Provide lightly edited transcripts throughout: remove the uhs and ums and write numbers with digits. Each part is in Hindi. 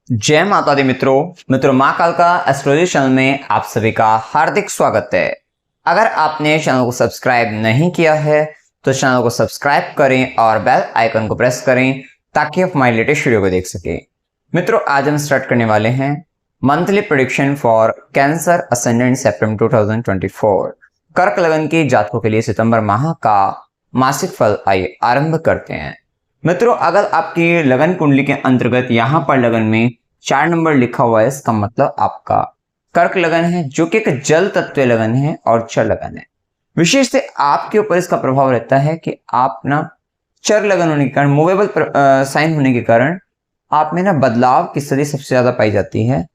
जय माता दी मित्रों माँ काल का एस्ट्रोलॉजी चैनल में आप सभी का हार्दिक स्वागत है। अगर आपने चैनल को सब्सक्राइब नहीं किया है तो चैनल को सब्सक्राइब करें और बेल आइकन को प्रेस करें ताकि आप हमारी लेटेस्ट वीडियो को देख सकें। मित्रों, आज हम स्टार्ट करने वाले हैं monthly prediction for cancer ascendant सितंबर 2024। कर्क लगन के जातकों के लिए सितंबर माह का मासिक फल आइए आरंभ करते हैं। मित्रों, अगर आपकी लगन कुंडली के अंतर्गत यहाँ पर लगन में 4 नंबर लिखा हुआ है, इसका मतलब आपका कर्क लगन है, जो कि एक जल तत्व लगन है और चर लगन है। विशेष से आपके ऊपर इसका प्रभाव रहता है कि आप ना चर लगन होने के कारण, मूवेबल साइन होने के कारण आप में ना बदलाव की स्थिति सबसे ज्यादा पाई जाती है।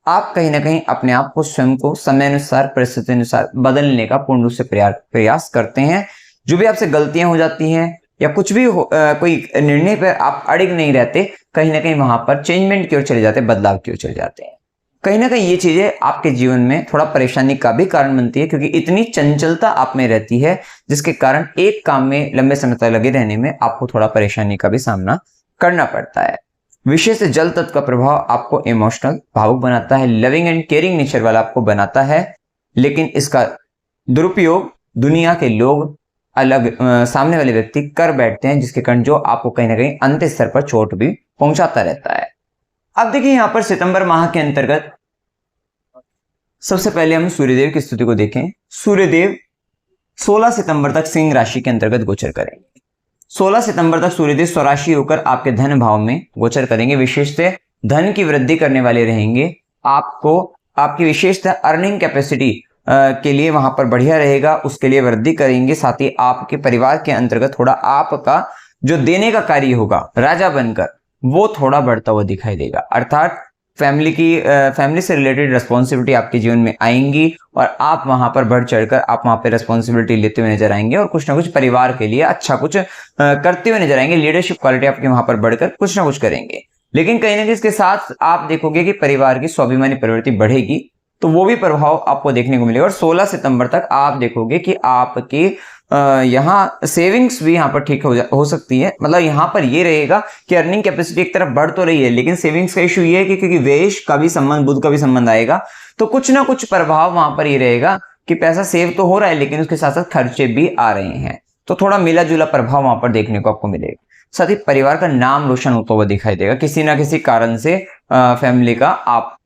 आप कहीं ना कहीं अपने आप को स्वयं को समय अनुसार, परिस्थिति अनुसार बदलने का पूर्ण रूप से प्रयास करते हैं। जो भी आपसे गलतियां हो जाती हैं या कुछ भी कोई निर्णय पर आप अड़िग नहीं रहते, कहीं ना कहीं वहां पर चेंजमेंट की ओर चले जाते हैं, बदलाव की ओर चले जाते हैं। कहीं ना कहीं ये चीजें आपके जीवन में थोड़ा परेशानी का भी कारण बनती है, क्योंकि इतनी चंचलता आप में रहती है जिसके कारण एक काम में लंबे समय तक लगे रहने में आपको थोड़ा परेशानी का भी सामना करना पड़ता है। विशेष जल तत्व का प्रभाव आपको इमोशनल, भावुक बनाता है, लविंग एंड केयरिंग नेचर वाला आपको बनाता है, लेकिन इसका दुरुपयोग दुनिया के लोग, सामने वाले व्यक्ति कर बैठते हैं, जिसके कारण जो आपको कहीं ना कहीं अंत स्तर पर चोट भी पहुंचाता रहता है। अब देखिए, यहां पर सितंबर माह के अंतर्गत सबसे पहले हम सूर्यदेव की स्थिति को देखें। सूर्यदेव 16 सितंबर तक सिंह राशि के अंतर्गत गोचर करेंगे। 16 सितंबर तक सूर्यदेव स्वराशि होकर आपके धन भाव में गोचर करेंगे। विशेषतः धन की वृद्धि करने वाले रहेंगे। आपको आपकी विशेषतः अर्निंग कैपेसिटी के लिए वहां पर बढ़िया रहेगा, उसके लिए वृद्धि करेंगे। साथ ही आपके परिवार के अंतर्गत थोड़ा आपका जो देने का कार्य होगा राजा बनकर, वो थोड़ा बढ़ता हुआ दिखाई देगा। अर्थात फैमिली से रिलेटेड रिस्पॉन्सिबिलिटी आपके जीवन में आएंगी और आप वहां पर बढ़ चढ़कर आप वहां पर रिस्पॉन्सिबिलिटी लेते हुए नजर आएंगे और कुछ ना कुछ परिवार के लिए अच्छा कुछ करते हुए नजर आएंगे। लीडरशिप क्वालिटी आपके वहां पर बढ़कर कुछ ना कुछ करेंगे। लेकिन कहीं ना कहीं इसके साथ आप देखोगे कि परिवार की स्वाभिमानी प्रवृत्ति बढ़ेगी, तो वो भी प्रभाव आपको देखने को मिलेगा। और 16 सितंबर तक आप देखोगे कि आपकी यहाँ सेविंग्स भी यहाँ पर ठीक हो सकती है। मतलब यहाँ पर ये रहेगा कि अर्निंग कैपेसिटी एक तरफ बढ़ तो रही है, लेकिन सेविंग्स का इशू ये है कि क्योंकि वेश का भी संबंध, बुध का भी संबंध आएगा, तो कुछ ना कुछ प्रभाव वहां पर ये रहेगा कि पैसा सेव तो हो रहा है, लेकिन उसके साथ साथ खर्चे भी आ रहे हैं। तो थोड़ा मिला जुला प्रभाव वहां पर देखने को आपको मिलेगा। साथ ही परिवार का नाम रोशन होता हुआ दिखाई देगा। किसी ना किसी कारण से फैमिली का आप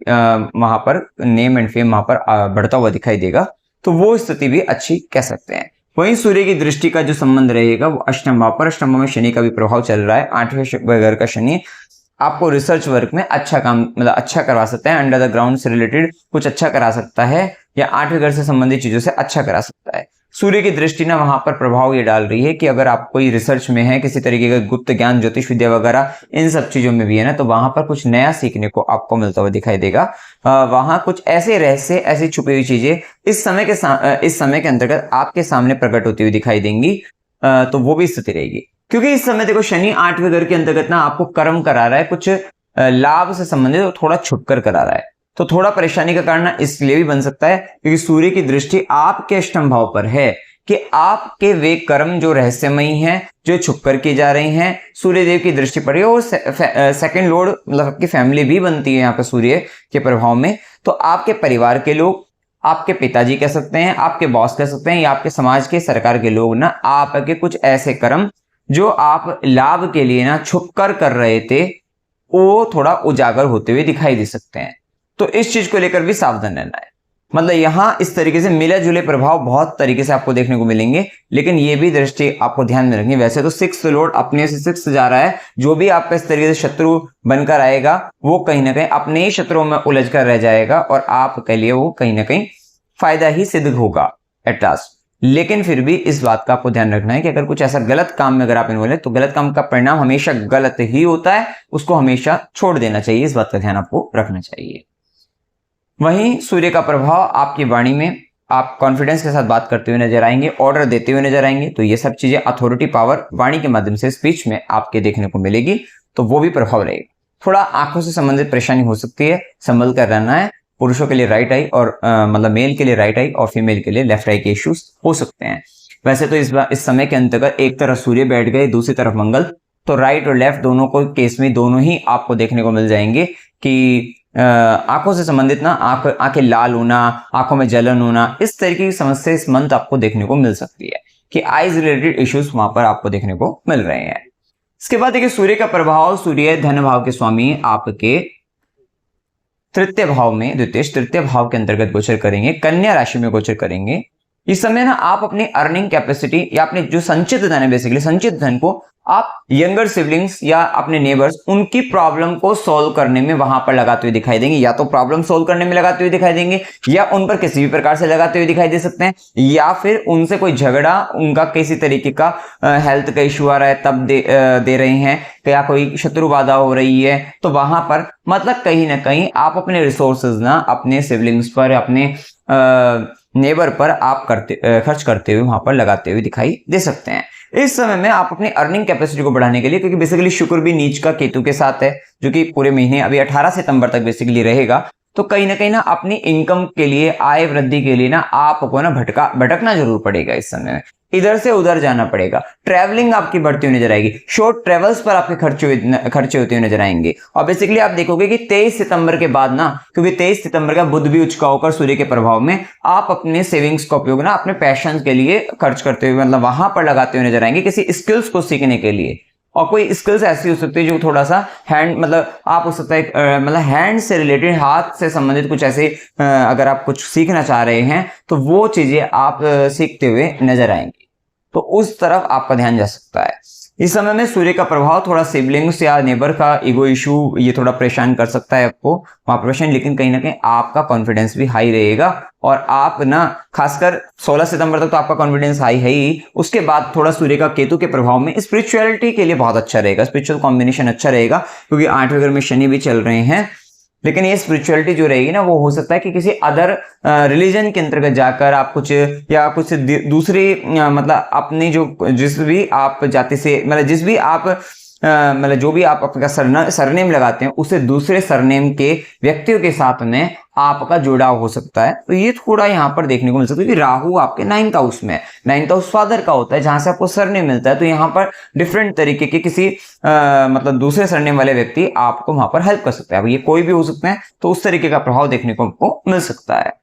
वहां पर नेम एंड फेम वहां पर बढ़ता हुआ दिखाई देगा, तो वो स्थिति भी अच्छी कह सकते हैं। वहीं सूर्य की दृष्टि का जो संबंध रहेगा वो अष्टम भाव पर, अष्टम भाव में शनि का भी प्रभाव चल रहा है। 8वें घर का शनि आपको रिसर्च वर्क में अच्छा काम, मतलब अच्छा करवा सकता है, अंडर द ग्राउंड से रिलेटेड कुछ अच्छा करा सकता है, या 8वें घर से संबंधित चीजों से अच्छा करा सकता है। सूर्य की दृष्टि ना वहां पर प्रभाव ये डाल रही है कि अगर आप कोई रिसर्च में है, किसी तरीके का गुप्त ज्ञान, ज्योतिष विद्या वगैरह इन सब चीजों में भी है ना, तो वहां पर कुछ नया सीखने को आपको मिलता हुआ दिखाई देगा। वहां कुछ ऐसे रहस्य, ऐसी छुपी हुई चीजें इस समय के अंतर्गत आपके सामने प्रकट होती हुई दिखाई देंगी। तो वो भी स्थिति रहेगी, क्योंकि इस समय देखो शनि 8वें घर के अंतर्गत ना आपको कर्म करा रहा है, कुछ लाभ से संबंधित थोड़ा छुपकर करा रहा है। तो थोड़ा परेशानी का कारण इसलिए भी बन सकता है क्योंकि सूर्य की दृष्टि आपके अष्टम भाव पर है, कि आपके वे कर्म जो रहस्यमयी हैं, जो छुप कर किए जा रहे हैं, सूर्यदेव की दृष्टि पड़ी है। और सेकंड लॉर्ड मतलब आपकी फैमिली भी बनती है यहाँ पर सूर्य के प्रभाव में। तो आपके परिवार के लोग, आपके पिताजी कह सकते हैं, आपके बॉस कह सकते हैं, या आपके समाज के, सरकार के लोग ना आपके कुछ ऐसे कर्म जो आप लाभ के लिए ना छुप कर रहे थे, वो थोड़ा उजागर होते हुए दिखाई दे सकते हैं। तो इस चीज को लेकर भी सावधान रहना है। मतलब यहां इस तरीके से मिले जुले प्रभाव बहुत तरीके से आपको देखने को मिलेंगे, लेकिन ये भी दृष्टि आपको ध्यान में रखनी है। वैसे तो 6th लॉर्ड अपने से 6th जा रहा है, जो भी आपका इस तरीके से शत्रु बनकर आएगा वो कहीं ना कहीं अपने ही शत्रुओं में उलझ कर रह जाएगा और आपके लिए वो कहीं ना कहीं फायदा ही सिद्ध होगा एट लास्ट। लेकिन फिर भी इस बात का आपको ध्यान रखना है कि अगर कुछ ऐसा गलत काम में अगर आप इन्वॉल्व है, तो गलत काम का परिणाम हमेशा गलत ही होता है, उसको हमेशा छोड़ देना चाहिए। इस बात का ध्यान आपको रखना चाहिए। वहीं सूर्य का प्रभाव आपकी वाणी में, आप कॉन्फिडेंस के साथ बात करते हुए नजर आएंगे, ऑर्डर देते हुए नजर आएंगे, तो ये सब चीजें अथॉरिटी पावर वाणी के माध्यम से स्पीच में आपके देखने को मिलेगी, तो वो भी प्रभाव रहेगा। थोड़ा आंखों से संबंधित परेशानी हो सकती है, संभल कर रहना है। पुरुषों के लिए राइट आई और मतलब मेल के लिए राइट आई और फीमेल के लिए लेफ्ट आई के इश्यूज हो सकते हैं। वैसे तो इस समय के अंतर्गत एक तरफ सूर्य बैठ गए, दूसरी तरफ मंगल, तो राइट और लेफ्ट दोनों को केस में दोनों ही आपको देखने को मिल जाएंगे कि आंखों से संबंधित ना आंखें लाल होना, आंखों में जलन होना, इस तरीके की समस्या इस मंथ आपको देखने को मिल सकती है कि आईज रिलेटेड इश्यूज वहां पर आपको देखने को मिल रहे हैं। इसके बाद देखिए सूर्य का प्रभाव, सूर्य धन भाव के स्वामी आपके तृतीय भाव में, द्वितीय तृतीय भाव के अंतर्गत गोचर करेंगे, कन्या राशि में गोचर करेंगे। इस समय ना आप अपनी अर्निंग कैपेसिटी या अपने जो संचित धन है, बेसिकली संचित धन को आप यंगर सिबलिंग्स या अपने नेबर्स, उनकी प्रॉब्लम को सॉल्व करने में वहां पर लगाते हुए दिखाई देंगे। या तो प्रॉब्लम सॉल्व करने में लगाते हुए दिखाई देंगे, या उन पर किसी भी प्रकार से लगाते हुए दिखाई दे सकते हैं, या फिर उनसे कोई झगड़ा, उनका किसी तरीके का हेल्थ का इश्यू आ रहा है तब दे रहे हैं, या कोई शत्रु बाधा हो रही है, तो वहां पर मतलब कहीं ना कहीं आप अपने रिसोर्सेज ना अपने सिबलिंग्स पर, अपने नेबर पर आप खर्च करते हुए वहां पर लगाते हुए दिखाई दे सकते हैं। इस समय में आप अपनी अर्निंग कैपेसिटी को बढ़ाने के लिए, क्योंकि बेसिकली शुक्र भी नीच का केतु के साथ है, जो कि पूरे महीने अभी 18 सितंबर तक बेसिकली रहेगा, तो कहीं ना अपनी इनकम के लिए, आय वृद्धि के लिए ना आपको ना भटकना जरूर पड़ेगा। इस समय में इधर से उधर जाना पड़ेगा, ट्रैवलिंग आपकी बढ़ती हुई नजर आएगी, शॉर्ट ट्रेवल्स पर आपके खर्चे होते हुए नजर आएंगे। और बेसिकली आप देखोगे कि 23 सितंबर के बाद ना, क्योंकि 23 सितंबर का बुध भी उच्च का होकर सूर्य के प्रभाव में, आप अपने सेविंग्स का उपयोग ना अपने पैशन के लिए खर्च करते हुए, मतलब वहां पर लगाते हुए नजर आएंगे, किसी स्किल्स को सीखने के लिए। और कोई स्किल्स ऐसी हो सकती है जो थोड़ा सा हैंड, मतलब आप हो सकता है मतलब हैंड से रिलेटेड, हाथ से संबंधित कुछ ऐसे अगर आप कुछ सीखना चाह रहे हैं तो वो चीजें आप सीखते हुए नजर आएंगी, तो उस तरफ आपका ध्यान जा सकता है। इस समय में सूर्य का प्रभाव थोड़ा सिबलिंग्स या नेबर का ईगो इशू, ये थोड़ा परेशान कर सकता है आपको वहां परेशान, लेकिन कहीं ना कहीं आपका कॉन्फिडेंस भी हाई रहेगा। और आप ना खासकर 16 सितंबर तक तो आपका कॉन्फिडेंस हाई है ही, उसके बाद थोड़ा सूर्य का केतु के प्रभाव में स्पिरिचुअलिटी के लिए बहुत अच्छा रहेगा, स्पिरिचुअल कॉम्बिनेशन अच्छा रहेगा, क्योंकि 8वें घर में शनि भी चल रहे हैं। लेकिन ये स्पिरिचुअलिटी जो रहेगी ना, वो हो सकता है कि किसी अदर रिलीजन के अंतर्गत जाकर आप कुछ या कुछ दूसरी मतलब अपनी जो जिस भी आप जाति से, मतलब जिस भी आप मतलब जो भी आप अपना सरनेम लगाते हैं, उसे दूसरे सरनेम के व्यक्तियों के साथ में आपका जुड़ाव हो सकता है। तो ये थोड़ा यहाँ पर देखने को मिल सकता है कि राहु आपके 9th हाउस में है, 9th हाउस फादर का होता है, जहां से आपको सरनेम मिलता है। तो यहाँ पर डिफरेंट तरीके के किसी मतलब दूसरे सरनेम वाले व्यक्ति आपको वहां पर हेल्प कर सकता है। अब ये कोई भी हो सकते हैं, तो उस तरीके का प्रभाव देखने को आपको मिल सकता है।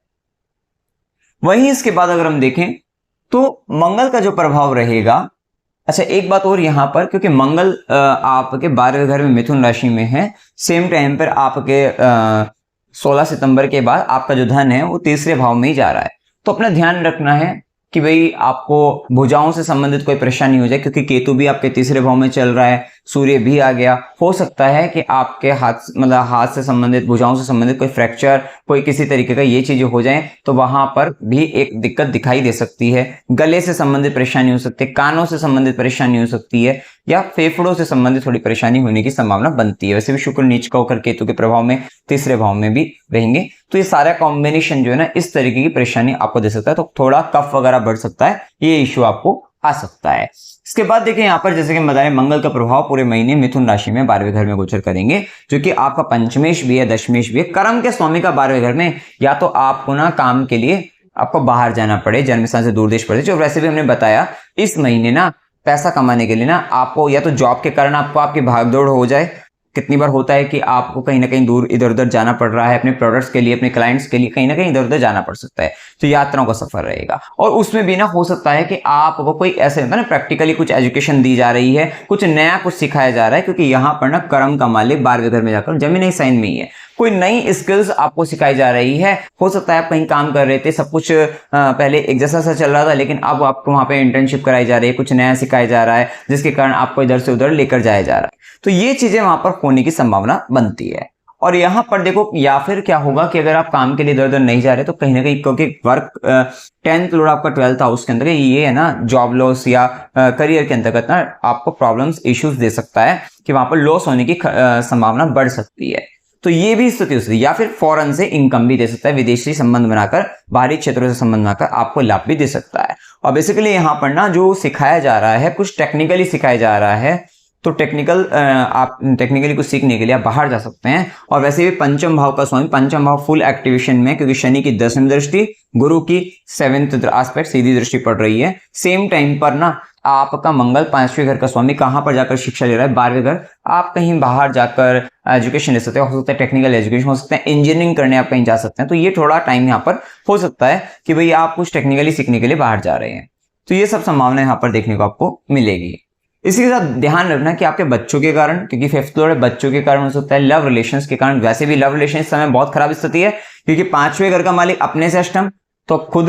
वहीं इसके बाद अगर हम देखें तो मंगल का जो प्रभाव रहेगा, अच्छा एक बात और यहाँ पर, क्योंकि मंगल आपके 12वें घर में मिथुन राशि में है, सेम टाइम पर आपके 16 सितंबर के बाद आपका जो धन है वो तीसरे भाव में ही जा रहा है। तो अपना ध्यान रखना है कि भाई आपको भुजाओं से संबंधित कोई परेशानी हो जाए, क्योंकि केतु भी आपके तीसरे भाव में चल रहा है, सूर्य भी आ गया। हो सकता है कि आपके हाथ से संबंधित, भुजाओं से संबंधित कोई फ्रैक्चर, कोई किसी तरीके का ये चीजें हो जाए, तो वहां पर भी एक दिक्कत दिखाई दे सकती है। गले से संबंधित परेशानी हो सकती है, कानों से संबंधित परेशानी हो सकती है, या फेफड़ों से संबंधित थोड़ी परेशानी होने की संभावना बनती है। वैसे भी शुक्र नीच का होकर केतु के प्रभाव में तीसरे भाव में भी रहेंगे, तो ये सारा कॉम्बिनेशन जो है ना, इस तरीके की परेशानी आपको दे सकता है। तो थोड़ा कफ वगैरह बढ़ सकता है, ये इश्यू आपको आ सकता है। इसके बाद देखिए यहाँ पर, जैसे कि हम बताएं, मंगल का प्रभाव पूरे महीने मिथुन राशि में 12वें घर में गोचर करेंगे, जो कि आपका पंचमेश भी है, दशमेश भी है। कर्म के स्वामी का 12वें घर में, या तो आपको ना काम के लिए आपको बाहर जाना पड़े, जन्म स्थान से दूर देश पड़े, जो वैसे भी हमने बताया इस महीने ना पैसा कमाने के लिए ना आपको, या तो जॉब के कारण आपको आपकी भागदौड़ हो जाए। कितनी बार होता है कि आपको कहीं ना कहीं दूर इधर उधर जाना पड़ रहा है, अपने प्रोडक्ट्स के लिए, अपने क्लाइंट्स के लिए कहीं ना कहीं इधर उधर जाना पड़ सकता है, तो यात्राओं का सफर रहेगा। और उसमें भी ना हो सकता है कि आपको कोई ऐसे होता है ना, प्रैक्टिकली कुछ एजुकेशन दी जा रही है, कुछ नया कुछ सिखाया जा रहा है, क्योंकि यहाँ पर ना कर्म का मालिक 12वें घर में जाकर जमीनी साइन में ही है। कोई नई स्किल्स आपको सिखाई जा रही है। हो सकता है आप कहीं काम कर रहे थे, सब कुछ पहले एक जैसा सा चल रहा था, लेकिन अब आपको वहां पे इंटर्नशिप कराई जा रही है, कुछ नया सिखाया जा रहा है, जिसके कारण आपको इधर से उधर लेकर जाया जा रहा है। तो ये चीजें वहां पर होने की संभावना बनती है। और यहाँ पर देखो, या फिर क्या होगा कि अगर आप काम के लिए इधर उधर नहीं जा रहे, तो कहीं ना कहीं, क्योंकि वर्क 10th लॉर्ड आपका 12th हाउस के अंदर ये है ना, जॉब लॉस या करियर के अंतर्गत ना आपको प्रॉब्लम्स, इश्यूज दे सकता है, कि वहां पर लॉस होने की संभावना बढ़ सकती है। तो ये भी स्थिति हो सकती है। या फिर फॉरेन से इनकम भी दे सकता है, विदेशी संबंध बनाकर, बाहरी क्षेत्रों से संबंध बनाकर आपको लाभ भी दे सकता है। और बेसिकली यहाँ पर ना जो सिखाया जा रहा है, कुछ टेक्निकली सिखाया जा रहा है, तो आप टेक्निकली कुछ सीखने के लिए आप बाहर जा सकते हैं। और वैसे भी पंचम भाव का स्वामी, पंचम भाव फुल एक्टिवेशन में, क्योंकि शनि की 10वीं दृष्टि, गुरु की 7th आस्पेक्ट सीधी दृष्टि पड़ रही है। सेम टाइम पर ना आपका मंगल 5वें घर का स्वामी कहाँ पर जाकर शिक्षा ले रहा है, 12वें घर। आप कहीं बाहर जाकर एजुकेशन ले सकते हैं, हो सकता है टेक्निकल एजुकेशन, हो सकता है इंजीनियरिंग करने आप कहीं जा सकते हैं। तो ये थोड़ा टाइम यहाँ पर हो सकता है कि भाई आप कुछ टेक्निकली सीखने के लिए बाहर जा रहे हैं। तो ये सब संभावना यहाँ पर देखने को आपको मिलेगी। इसी के साथ ध्यान रखना कि आपके बच्चों के कारण, क्योंकि 5th लॉर्ड बच्चों के कारण हो सकता है, लव रिलेशंस के कारण। वैसे भी लव रिलेशन इस समय बहुत खराब स्थिति है, क्योंकि 5वें घर का मालिक अपने से अष्टम, तो खुद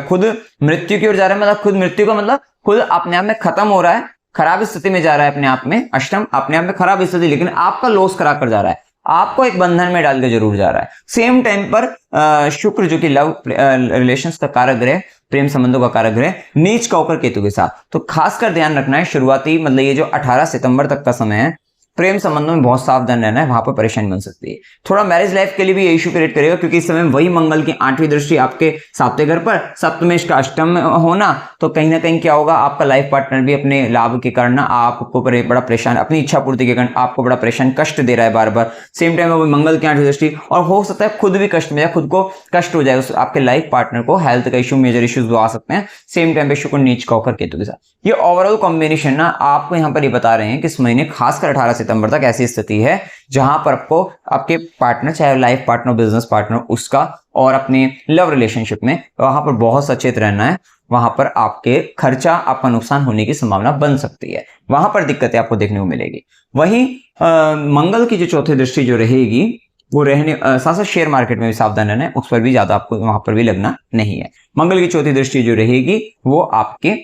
खुद मृत्यु की ओर जा रहा है। मतलब खुद मृत्यु का मतलब खुद अपने आप में खत्म हो रहा है, खराब स्थिति में जा रहा है अपने आप में। अष्टम अपने आप में खराब स्थिति, लेकिन आपका लॉस करा कर जा रहा है, आपको एक बंधन में डाल के जरूर जा रहा है। सेम टाइम पर शुक्र जो कि लव रिलेशंस का कारक ग्रह, प्रेम संबंधों का कारक ग्रह, नीच का होकर केतु के साथ। तो खासकर ध्यान रखना है शुरुआती, मतलब ये जो 18 सितंबर तक का समय है, प्रेम संबंधों में बहुत सावधान रहना है, वहां पर परेशानी बन सकती है। थोड़ा मैरिज लाइफ के लिए भी ये इशू क्रिएट करेगा, क्योंकि इस समय वही मंगल की 8वीं दृष्टि आपके 7वें घर पर, सप्तमेश का अष्टम में होना, तो कहीं ना कहीं क्या होगा, आपका लाइफ पार्टनर भी अपने लाभ के कारण आपको बड़ा परेशान, अपनी इच्छा पूर्ति के कारण आपको बड़ा परेशान, कष्ट दे रहा है बार बार। सेम टाइम में मंगल की 8वीं दृष्टि, और हो सकता है खुद भी कष्ट में, खुद को कष्ट हो जाए, आपके लाइफ पार्टनर को हेल्थ का इशू, मेजर इश्यूज आ सकते हैं। सेम टाइम पे शुक्र नीच का होकर केतु के साथ। ये ओवरऑल कॉम्बिनेशन ना आपको यहाँ पर ये बता रहे हैं कि इस महीने खासकर 18 सितंबर तक ऐसी स्थिति है जहां पर आपको आपके पार्टनर, चाहे लाइफ पार्टनर, बिजनेस पार्टनर उसका, और अपने लव रिलेशनशिप में, वहां पर बहुत सचेत रहना है। वहां पर आपके खर्चा, आपका नुकसान होने की संभावना बन सकती है, वहां पर दिक्कतें आपको देखने को मिलेगी। वहीं मंगल की जो चौथी दृष्टि जो रहेगी वो रहने साथ साथ शेयर मार्केट में भी सावधान रहना है, उस पर भी ज्यादा आपको वहां पर भी लगना नहीं है। मंगल की चौथी दृष्टि जो रहेगी वो आपके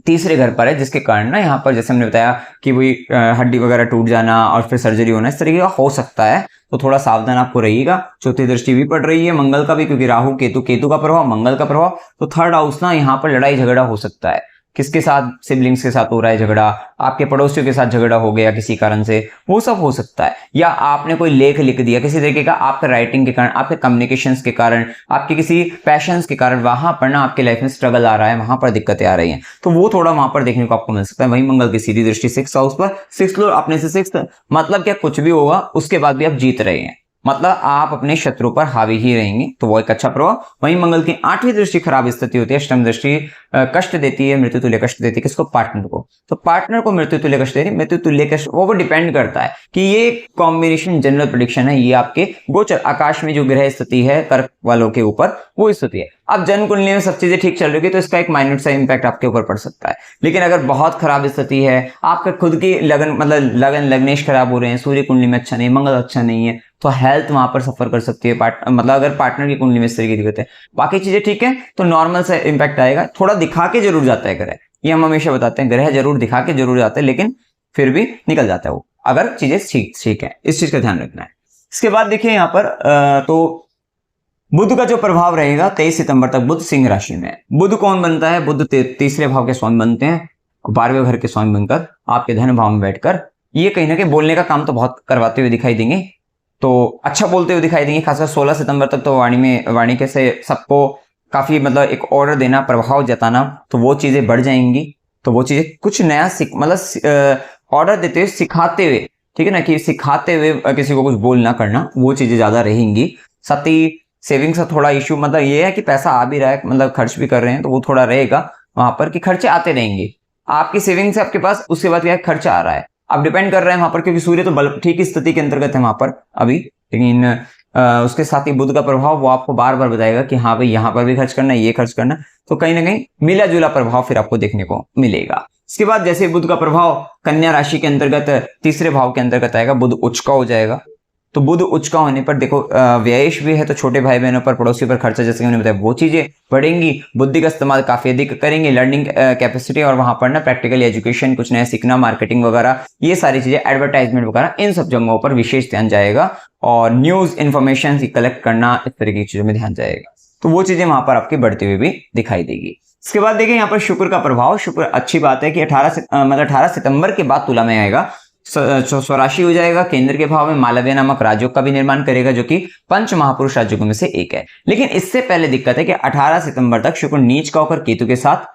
3रे घर पर है, जिसके कारण ना यहाँ पर जैसे हमने बताया कि वही हड्डी वगैरह टूट जाना और फिर सर्जरी होना, इस तरीके का हो सकता है। तो थोड़ा सावधान आपको रहिएगा। चौथी दृष्टि भी पड़ रही है मंगल का भी, क्योंकि राहु केतु का प्रभाव, मंगल का प्रभाव, तो 3rd हाउस ना यहाँ पर लड़ाई झगड़ा हो सकता है। किसके साथ, सिबलिंग्स के साथ हो रहा है झगड़ा, आपके पड़ोसियों के साथ झगड़ा हो गया किसी कारण से, वो सब हो सकता है। या आपने कोई लेख लिख दिया किसी तरीके का, आपके राइटिंग के कारण, आपके कम्युनिकेशंस के कारण, आपके किसी पैशंस के कारण, वहां पर ना आपके लाइफ में स्ट्रगल आ रहा है, वहां पर दिक्कतें आ रही हैं, तो वो थोड़ा वहां पर देखने को आपको मिल सकता है। वहीं मंगल की सीधी दृष्टि 6th हाउस पर, 6th लॉर्ड अपने से 6th, मतलब क्या, कुछ भी होगा उसके बाद भी आप जीत रहे हैं, मतलब आप अपने शत्रु पर हावी ही रहेंगे, तो वो एक अच्छा प्रभाव। वहीं मंगल की 8वीं दृष्टि खराब स्थिति होती है, अष्टम दृष्टि कष्ट देती है, मृत्यु तुल्य कष्ट देती है। किसको? पार्टनर को। तो पार्टनर को मृत्यु तुल्य कष्ट दे रही है, मृत्यु तुल्य कष्ट वो डिपेंड करता है कि ये कॉम्बिनेशन जनरल प्रेडिक्शन है, ये आपके गोचर आकाश में जो ग्रह स्थिति है कर्क वालों के ऊपर वो स्थिति है। अब जन्म कुंडली में सब चीजें ठीक चल रही है तो इसका एक माइनर सा इंपैक्ट आपके ऊपर पड़ सकता है, लेकिन अगर बहुत खराब स्थिति है, आपका खुद की लगन, मतलब लग्नेश खराब हो रहे हैं, सूर्य कुंडली में अच्छा नहीं, मंगल अच्छा नहीं है, तो हेल्थ वहां पर सफर कर सकती है। मतलब अगर पार्टनर की कुंडली में इस तरह की दिक्कत है, बाकी चीजें ठीक है तो नॉर्मल सा इंपैक्ट आएगा। थोड़ा दिखा के जरूर जाता है ग्रह, ये हम हमेशा बताते हैं, ग्रह जरूर दिखा के जरूर जाते हैं, लेकिन फिर भी निकल जाता है वो, अगर चीजें ठीक है। इस चीज का ध्यान रखना है। इसके बाद देखिए यहाँ पर तो बुध का जो प्रभाव रहेगा 23 सितंबर तक, बुध सिंह राशि में। बुध कौन बनता है? बुध 3रे भाव के स्वामी बनते हैं, 12वें घर के स्वामी बनकर आपके धन भाव में बैठकर ये कहीं ना कहीं बोलने का काम तो बहुत करवाते हुए दिखाई देंगे, तो अच्छा बोलते हुए दिखाई देंगे। खासकर 16 सितंबर तक तो वाणी के से सबको काफी, मतलब एक ऑर्डर देना, प्रभाव जताना, तो वो चीजें बढ़ जाएंगी। तो वो चीजें कुछ नया मतलब ऑर्डर देते हुए, सिखाते हुए, ठीक है ना, कि सिखाते हुए किसी को कुछ बोलना करना, वो चीजें ज्यादा रहेंगी। साथ ही सेविंग्स का थोड़ा इशू, मतलब ये है कि पैसा आ भी रहा है, मतलब खर्च भी कर रहे हैं, तो वो थोड़ा रहेगा वहां पर कि खर्चे आते रहेंगे। आपकी सेविंग्स है आपके पास, उसके बाद क्या खर्चा आ रहा है, अब डिपेंड कर रहा है वहां पर, क्योंकि सूर्य तो बल ठीक स्थिति के अंतर्गत है वहां पर अभी, लेकिन उसके साथ ही बुध का प्रभाव वो आपको बार बार बताएगा कि हाँ भाई यहाँ पर भी खर्च करना है, ये खर्च करना, तो कहीं ना कहीं मिला जुला प्रभाव फिर आपको देखने को मिलेगा। इसके बाद जैसे बुध का प्रभाव कन्या राशि के अंतर्गत 3रे भाव के अंतर्गत आएगा, बुध उच्च का हो जाएगा। तो बुध उच्च का होने पर देखो व्ययेश भी है, तो छोटे भाई बहनों पर, पड़ोसी पर खर्चा, जैसे मैंने बताया, वो चीजें बढ़ेंगी। बुद्धि का इस्तेमाल काफी अधिक करेंगे, लर्निंग कैपेसिटी, और वहां पर ना प्रैक्टिकल एजुकेशन, कुछ नया सीखना, मार्केटिंग वगैरह, ये सारी चीजें, एडवर्टाइजमेंट वगैरह, इन सब जगहों पर विशेष ध्यान जाएगा, और न्यूज इन्फॉर्मेशन कलेक्ट करना, इस तरह की चीजों में ध्यान जाएगा। तो वो चीजें वहां पर आपकी बढ़ती हुई भी दिखाई देगी। इसके बाद देखिए यहाँ पर शुक्र का प्रभाव। शुक्र अच्छी बात है कि 18 सितंबर के बाद तुला में आएगा, स्वराशि हो जाएगा, केंद्र के भाव में मालव्य नामक राजयोग का भी निर्माण करेगा, जो कि पंच महापुरुष राजयोगों में से एक है। लेकिन इससे पहले दिक्कत है कि 18 सितंबर तक शुक्र नीच का होकर केतु के साथ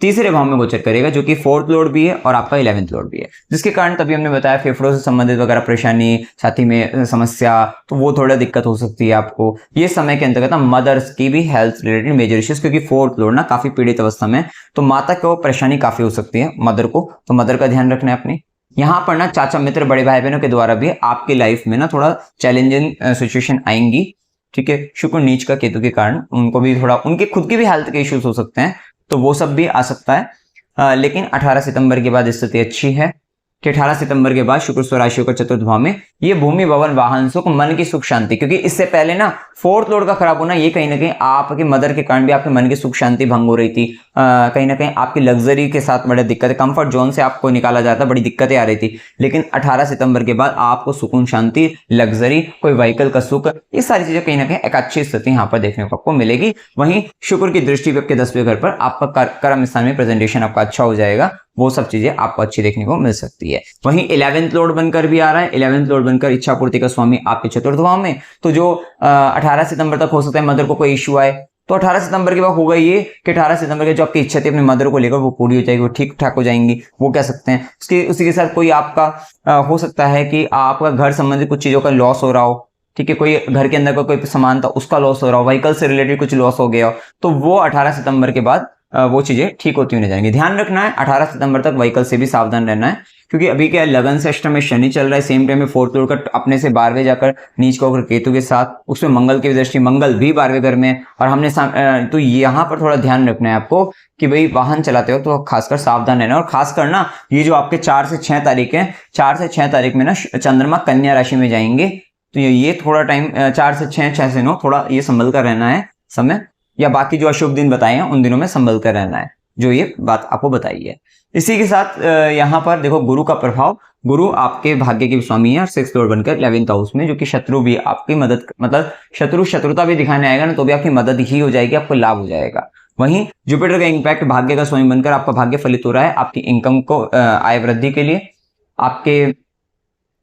तीसरे भाव में गोचर करेगा, जो कि 4th लॉर्ड भी है और आपका 11th लॉर्ड भी है, जिसके कारण तभी हमने बताया फेफड़ों से संबंधित वगैरह परेशानी, छाती में समस्या, तो वो थोड़ा दिक्कत हो सकती है आपको। ये समय के अंतर्गत ना मदर्स की भी हेल्थ रिलेटेड मेजर इश्यूज, क्योंकि 4th लॉर्ड ना काफी पीड़ित अवस्था में, तो माता को परेशानी काफी हो सकती है मदर को, तो मदर का ध्यान रखना है अपनी। यहाँ पर ना चाचा मित्र बड़े भाई बहनों के द्वारा भी आपकी लाइफ में ना थोड़ा चैलेंजिंग सिचुएशन आएंगी, ठीक है। शुक्र नीच का केतु के कारण उनको भी थोड़ा, उनके खुद के भी हेल्थ के इश्यूज हो सकते हैं, तो वो सब भी आ सकता है। लेकिन 18 सितंबर के बाद स्थिति अच्छी है कि 18 सितंबर के बाद शुक्र स्वराशि का चतुर्थ भाव में, ये भूमि भवन वाहन सुख मन की सुख शांति, क्योंकि इससे पहले ना 4th लॉर्ड का खराब होना, ये कहीं ना कहीं आपके मदर के कारण भी आपके मन की सुख शांति भंग हो रही थी। कहीं ना कहीं आपकी लग्जरी के साथ बड़े दिक्कत, कंफर्ट जोन से आपको निकाला जाता, बड़ी दिक्कतें आ रही थी। लेकिन 18 सितंबर के बाद आपको सुकून शांति, लग्जरी, कोई व्हीकल का सुख, ये सारी चीजें कहीं ना कहीं एक अच्छी स्थिति यहाँ पर देखने को आपको मिलेगी। वहीं शुक्र की दृष्टि पे आपके 10वें घर पर आपका कर्म स्थान में प्रेजेंटेशन आपका अच्छा हो जाएगा, वो सब चीजें आपको अच्छी देखने को मिल सकती है। वहीं 11th लॉर्ड बनकर भी आ रहा है, 11th लॉर्ड बनकर इच्छा पूर्ति का स्वामी आपके चतुर्थ भाव में, तो जो 18 सितंबर तक हो सकता है मदर को कोई इश्यू आए, तो 18 सितंबर के बाद होगा ये कि 18 सितंबर के जो आपकी इच्छा थी अपने मदर को लेकर, वो पूरी हो जाएगी, वो ठीक ठाक हो जाएंगी, वो कह सकते हैं। उसी के साथ कोई आपका हो सकता है कि आपका घर संबंधित कुछ चीजों का लॉस हो रहा हो, ठीक है, कोई घर के अंदर का कोई सामान था उसका लॉस हो रहा हो, व्हीकल से रिलेटेड कुछ लॉस हो गया हो, तो वो 18 सितंबर के बाद वो चीजें ठीक होती हुई जाएंगी। ध्यान रखना है 18 सितंबर तक व्हीकल से भी सावधान रहना है, क्योंकि अभी क्या लगन से अष्टम में शनि चल रहा है, सेम टाइम में 4th लॉर्ड का अपने से 12वें जाकर नीच का होकर केतु के साथ, उसमें मंगल की दृष्टि, मंगल भी 12वें घर में, और हमने तो यहाँ पर थोड़ा ध्यान रखना है आपको कि भाई वाहन चलाते हो तो खासकर सावधान रहना। और खासकर ना ये जो आपके 4 से 6 तारीख है, 4 से 6 तारीख में ना चंद्रमा कन्या राशि में जाएंगे, तो ये थोड़ा टाइम 4 से 6, 6 से 9 थोड़ा ये संभल कर रहना है समय, या बाकी जो अशुभ दिन बताए हैं उन दिनों में संभल कर रहना है, जो ये बात आपको बताई है। इसी के साथ यहाँ पर देखो गुरु का प्रभाव, गुरु आपके भाग्य के स्वामी है और 6th लॉर्ड बनकर 11th हाउस में, जो कि शत्रु भी आपकी मदद, मतलब शत्रुता भी दिखाने आएगा ना, तो भी आपकी मदद ही हो जाएगी, आपको लाभ हो जाएगा। वहीं जुपिटर का इंपैक्ट भाग्य का स्वामी बनकर आपका भाग्य फलित हो रहा है आपकी इनकम को आय वृद्धि के लिए, आपके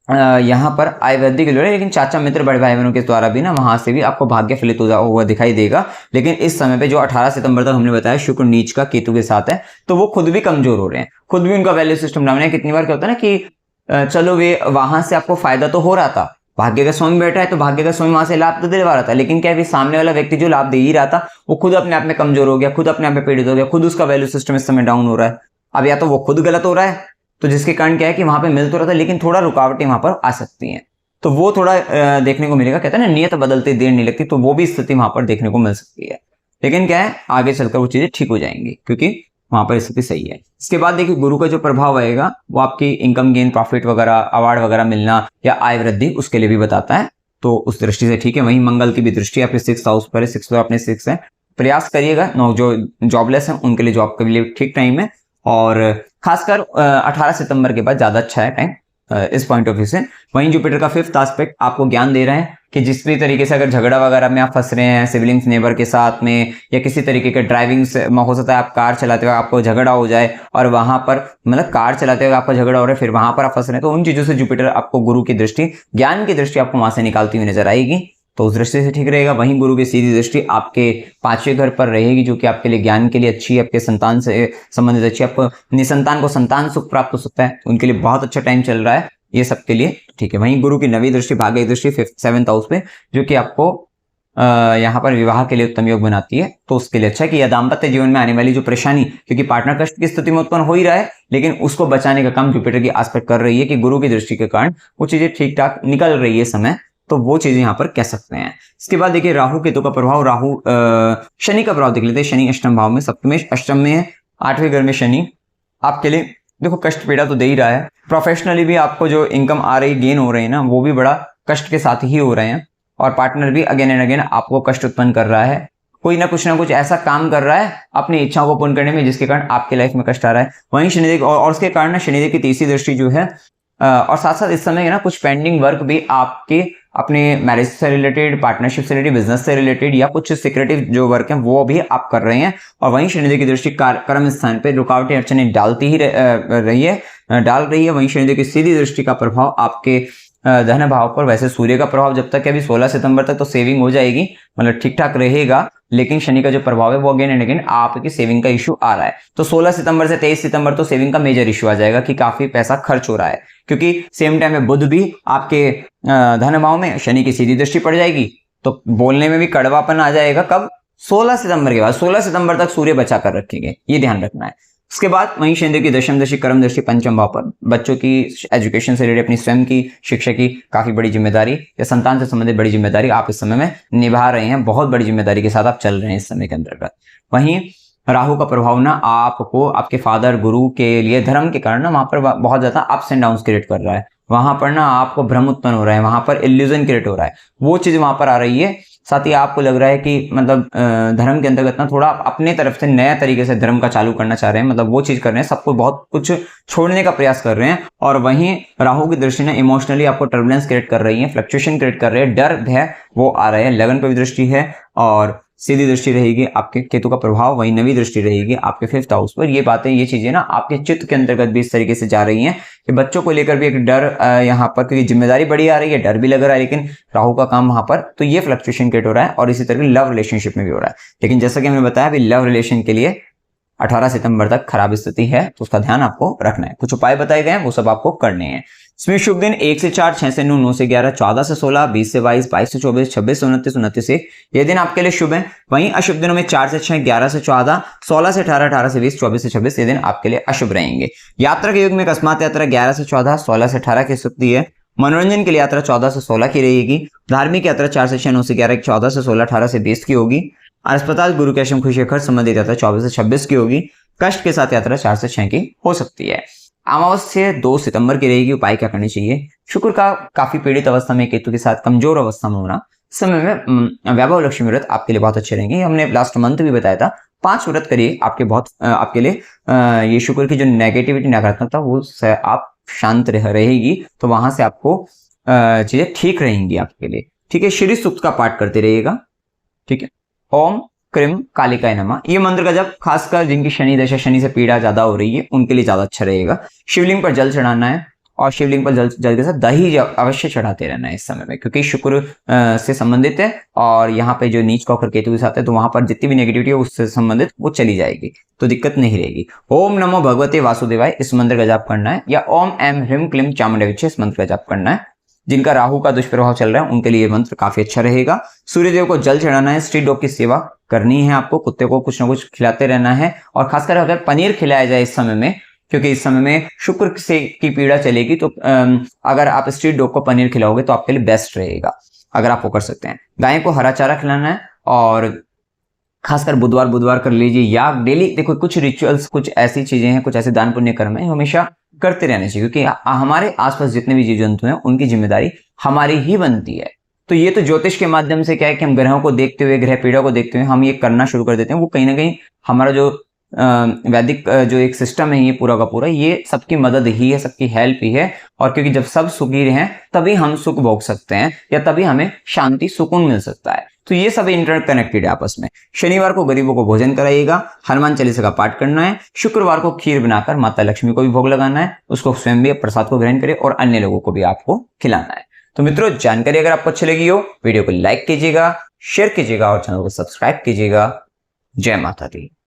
यहाँ पर आय वृद्धि के लिए, लेकिन चाचा मित्र बड़े भाई बहनों के द्वारा भी ना वहां से भी आपको भाग्य फलित हुआ दिखाई देगा। लेकिन इस समय पे जो 18 सितंबर तक हमने बताया शुक्र नीच का केतु के साथ है, तो वो खुद भी कमजोर हो रहे हैं, खुद भी उनका वैल्यू सिस्टम डाउन है। कितनी बार क्या होता है ना कि चलो वे वहां से आपको फायदा तो हो रहा था, भाग्य का स्वामी बैठा है तो भाग्य का स्वामी वहां से लाभ तो दिलवा रहा था, लेकिन क्या है सामने वाला व्यक्ति जो लाभ दे ही रहा था वो खुद अपने आप में कमजोर हो गया, खुद अपने आप में पीड़ित हो गया, खुद उसका वैल्यू सिस्टम इस समय डाउन हो रहा है। अब या तो वो खुद गलत हो रहा है, तो जिसके कारण क्या है कि वहां पे मिल तो रहा था लेकिन थोड़ा रुकावटें वहां पर आ सकती हैं, तो वो थोड़ा देखने को मिलेगा। कहते हैं ना नियत बदलते देर नहीं लगती, तो वो भी स्थिति वहां पर देखने को मिल सकती है। लेकिन क्या है आगे चलकर वो चीजें ठीक हो जाएंगी, क्योंकि वहां पर स्थिति सही है। इसके बाद देखिए गुरु का जो प्रभाव आएगा वो आपकी इनकम गेन, प्रॉफिट वगैरह, अवार्ड वगैरह मिलना या आय वृद्धि, उसके लिए भी बताता है, तो उस दृष्टि से ठीक है। वहीं मंगल की भी दृष्टि आपके 6th हाउस पर है, 6th अपने 6 है, प्रयास करिएगा जो जॉबलेस है उनके लिए जॉब के लिए ठीक टाइम है, और खासकर 18 सितंबर के बाद ज्यादा अच्छा है टाइम इस पॉइंट ऑफ व्यू से। वहीं जुपिटर का 5th एस्पेक्ट आपको ज्ञान दे रहा है कि जिस भी तरीके से अगर झगड़ा वगैरह में आप फंस रहे हैं सिबलिंग्स, नेबर के साथ में, या किसी तरीके के ड्राइविंग से हो सकता है आप कार चलाते हुए आपको झगड़ा हो जाए, और वहां पर मतलब कार चलाते हुए आपका झगड़ा हो रहा है फिर वहां पर आप फंस रहे हैं, तो उन चीजों से जुपिटर आपको गुरु की दृष्टि, ज्ञान की दृष्टि आपको वहां से निकालती हुई नजर आएगी, तो उस दृष्टि से ठीक रहेगा। वहीं गुरु की सीधी दृष्टि आपके 5वें घर पर रहेगी, जो कि आपके लिए ज्ञान के लिए अच्छी है, आपके संतान से संबंधित अच्छी, आपको निसंतान को संतान सुख प्राप्त हो सकता है, उनके लिए बहुत अच्छा टाइम चल रहा है ये सबके लिए, ठीक है। वहीं गुरु की 9वीं दृष्टि भाग्य की दृष्टि 7th हाउस पे, जो कि आपको यहाँ पर विवाह के लिए उत्तम योग बनाती है, तो उसके लिए अच्छा है कि यह दाम्पत्य जीवन में आने वाली जो परेशानी, क्योंकि पार्टनर कष्ट की स्थिति में उत्पन्न हो ही रहा है, लेकिन उसको बचाने का काम जुपिटर की एस्पेक्ट कर रही है कि गुरु की दृष्टि के कारण वो चीजें ठीक ठाक निकल रही है समय, तो वो चीजें यहाँ पर कह सकते हैं। इसके बाद देखिए राहु केतु का प्रभाव, राहु शनि का प्रभाव देख लेते हैं। शनि अष्टम भाव में, सप्तमेश अष्टम में है, 8वें घर में शनि आपके लिए देखो कष्ट पीड़ा तो दे ही रहा है। प्रोफेशनली भी आपको जो इनकम आ रही, गेन हो रहे हैं ना, वो भी बड़ा कष्ट के साथ ही हो रहे हैं, और पार्टनर भी अगेन एंड अगेन आपको कष्ट उत्पन्न कर रहा है, कोई ना कुछ ऐसा काम कर रहा है अपनी इच्छाओं को पूर्ण करने में, जिसके कारण आपके लाइफ में कष्ट आ रहा है। वहीं शनिदेव और उसके कारण ना शनिदेव की 3री दृष्टि जो है, और साथ साथ इस समय ना कुछ पेंडिंग वर्क भी आपके अपने मैरिज से रिलेटेड, पार्टनरशिप से रिलेटेड, बिजनेस से रिलेटेड, या कुछ सिक्योरिटी जो वर्क है वो भी आप कर रहे हैं, और वहीं शनिदेव की दृष्टि कर्म स्थान पे रुकावटें अड़चनें डाल रही है। वहीं शनिदेव की सीधी दृष्टि का प्रभाव आपके धन भाव पर। वैसे सूर्य का प्रभाव जब तक है अभी 16 सितंबर तक तो सेविंग हो जाएगी, मतलब ठीक ठाक रहेगा, लेकिन शनि का जो प्रभाव है वो अगेन एंड अगेन आपकी सेविंग का इशू आ रहा है। तो 16 सितंबर से 23 सितंबर तो सेविंग का मेजर इशू आ जाएगा कि काफी पैसा खर्च हो रहा है, क्योंकि सेम टाइम में बुध भी आपके धन भाव में, शनि की सीधी दृष्टि पड़ जाएगी, तो बोलने में भी कड़वापन आ जाएगा। कब? 16 सितंबर के बाद। 16 सितंबर तक सूर्य बचा कर रखेंगे, ये ध्यान रखना है। उसके बाद वहीं शनि की दशम दृष्टि, कर्म दृष्टि पंचम भाव पर, बच्चों की एजुकेशन से रिलेटेड, अपनी स्वयं की शिक्षा की काफी बड़ी जिम्मेदारी या संतान से संबंधित बड़ी जिम्मेदारी आप इस समय में निभा रहे हैं। बहुत बड़ी जिम्मेदारी के साथ आप चल रहे हैं इस समय के अंतर्गत। वहीं राहु का प्रभाव ना आपको आपके फादर गुरु के लिए धर्म के कारण ना वहां पर बहुत ज्यादा अप्स एंड डाउन क्रिएट कर रहा है। वहां पर ना आपको भ्रम उत्पन्न हो रहा है, वहां पर इल्यूजन क्रिएट हो रहा है, वो चीज वहां पर आ रही है। साथ ही आपको लग रहा है कि मतलब धर्म के अंतर्गत ना थोड़ा अपने तरफ से नया तरीके से धर्म का चालू करना चाह रहे हैं, मतलब वो चीज कर रहे हैं, सबको बहुत कुछ छोड़ने का प्रयास कर रहे हैं। और वहीं राहु की दृष्टि ने इमोशनली आपको टर्बुलेंस क्रिएट कर रही है, फ्लक्चुएशन क्रिएट कर रहे हैं, डर भय वो आ रहे हैं। लगन पर भी दृष्टि है और सीधी दृष्टि रहेगी आपके केतु का प्रभाव, वही नवी दृष्टि रहेगी आपके 5th हाउस पर। ये बातें, ये चीजें ना आपके चित्त के अंतर्गत भी इस तरीके से जा रही हैं कि बच्चों को लेकर भी एक डर यहाँ पर, क्योंकि जिम्मेदारी बड़ी आ रही है, डर भी लग रहा है, लेकिन राहु का काम वहां पर, तो ये फ्लक्चुएशन क्रिएट हो रहा है। और इसी तरह लव रिलेशनशिप में भी हो रहा है। लेकिन जैसा कि मैंने बताया, अभी लव रिलेशन के लिए 18 सितंबर तक खराब स्थिति है, तो उसका ध्यान आपको रखना है। कुछ उपाय बताए गए हैं, वो सब आपको करने हैं। इसमें शुभ दिन 1 से 4, 6 से 9, 9 से 11, 14 से 16, 20 से 22, 22 से 24, 26 से 29, 29 से, ये दिन आपके लिए शुभ है। वहीं अशुभ दिनों में 4 से 6, 11 से 14, 16 से 18, 18 से 20, 24 से 26, ये दिन आपके लिए अशुभ रहेंगे। यात्रा के युग में अकस्मात यात्रा 11 से 14, 16 से 18 की स्थिति है। मनोरंजन के लिए यात्रा 14 से 16 की रहेगी। धार्मिक यात्रा 4 से 6, 9 से 11, 14 से 16, 18 से 20 की होगी। अस्पताल, गुरु के आश्रम, खुशी खर्च संबंधित यात्रा 24 से 26 की होगी। कष्ट के साथ यात्रा 4 से 6 की हो सकती है। अमावस्या 2 सितंबर की रहेगी। उपाय क्या करने चाहिए? शुक्र का काफी पीड़ित अवस्था में, केतु के साथ कमजोर अवस्था में होना, समय में वैभव लक्ष्मी व्रत आपके लिए बहुत अच्छे रहेंगे। हमने लास्ट मंथ भी बताया था, 5 व्रत करिए, आपके बहुत आपके लिए ये शुक्र की जो नेगेटिविटी, नकारात्मकता, वो आप शांत रहेगी, तो वहां से आपको चीजें ठीक रहेंगी आपके लिए। ठीक है, श्री सूक्त का पाठ करते रहिएगा। ठीक है, ओम क्रीम कालिकाय नमः, ये मंत्र का जब खासकर जिनकी शनि दशा, शनि से पीड़ा ज्यादा हो रही है, उनके लिए ज्यादा अच्छा रहेगा। शिवलिंग पर जल चढ़ाना है और शिवलिंग पर जल के साथ दही अवश्य चढ़ाते रहना है इस समय में, क्योंकि शुक्र से संबंधित है और यहाँ पे जो नीच का होकर केतु के साथ है, तो वहां पर जितनी भी नेगेटिविटी है उससे संबंधित वो चली जाएगी, तो दिक्कत नहीं रहेगी। ओम नमो भगवते वासुदेवाय, इस मंत्र का जाप करना है, या ओम एम ह्रीम क्लीम चामुंडा विच्चे, इस मंत्र का जाप करना है। जिनका राहु का दुष्प्रभाव चल रहा है उनके लिए मंत्र काफी अच्छा रहेगा। सूर्यदेव को जल चढ़ाना है, स्ट्रीट डॉग की सेवा करनी है आपको, कुत्ते को कुछ ना कुछ खिलाते रहना है। और खासकर अगर पनीर खिलाया जाए इस समय में, क्योंकि इस समय में शुक्र से की पीड़ा चलेगी, तो अगर आप स्ट्रीट डॉग को पनीर खिलाओगे तो आपके लिए बेस्ट रहेगा, अगर आप वो कर सकते हैं। गाय को हरा चारा खिलाना है और खासकर बुधवार कर लीजिए, या डेली देखो कुछ रिचुअल्स, कुछ ऐसी चीजें हैं, कुछ ऐसे दान पुण्य कर्म है हमेशा करते रहने चाहिए, क्योंकि हमारे आसपास जितने भी जीव जंतु हैं उनकी जिम्मेदारी हमारी ही बनती है। तो ये तो ज्योतिष के माध्यम से क्या है कि हम ग्रहों को देखते हुए, ग्रह पीड़ा को देखते हुए हम ये करना शुरू कर देते हैं। वो कहीं ना कहीं हमारा जो वैदिक जो एक सिस्टम है, ये पूरा का पूरा, ये सबकी मदद ही है, सबकी हेल्प ही है। और क्योंकि जब सब सुखी हैं तभी हम सुख भोग सकते हैं, या तभी हमें शांति सुकून मिल सकता है। तो ये सब इंटरकनेक्टेड है आपस में। शनिवार को गरीबों को भोजन कराइएगा, हनुमान चालीसा का पाठ करना है। शुक्रवार को खीर बनाकर माता लक्ष्मी को भी भोग लगाना है, उसको स्वयं भी प्रसाद को ग्रहण करें और अन्य लोगों को भी आपको खिलाना है। तो मित्रों, जानकारी अगर आपको अच्छी लगी हो, वीडियो को लाइक कीजिएगा, शेयर कीजिएगा और चैनल को सब्सक्राइब कीजिएगा। जय माता दी।